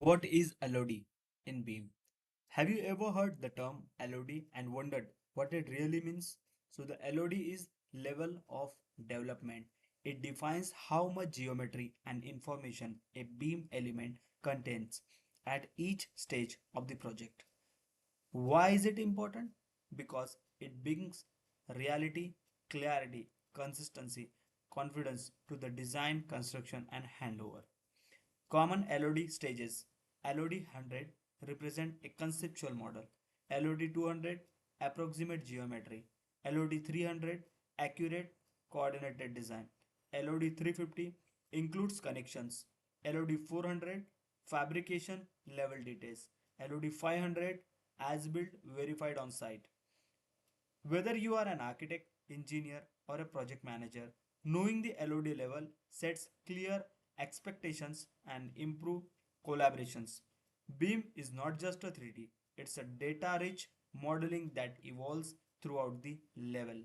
What is LOD in BIM? Have you ever heard the term LOD and wondered what it really means? So, the LOD is level of development. It defines how much geometry and information a beam element contains at each stage of the project. Why is it important? Because it brings reality, clarity, consistency, confidence to the design, construction, and handover. Common LOD stages. LOD 100 represent a conceptual model. LOD 200 approximate geometry. LOD 300 accurate coordinated design. LOD 350 includes connections. LOD 400 fabrication level details. LOD 500 as built verified on site. Whether you are an architect, engineer, or a project manager, knowing the LOD level sets clear expectations and improve collaborations. BIM is not just a 3D, it's a data rich modeling that evolves throughout the level.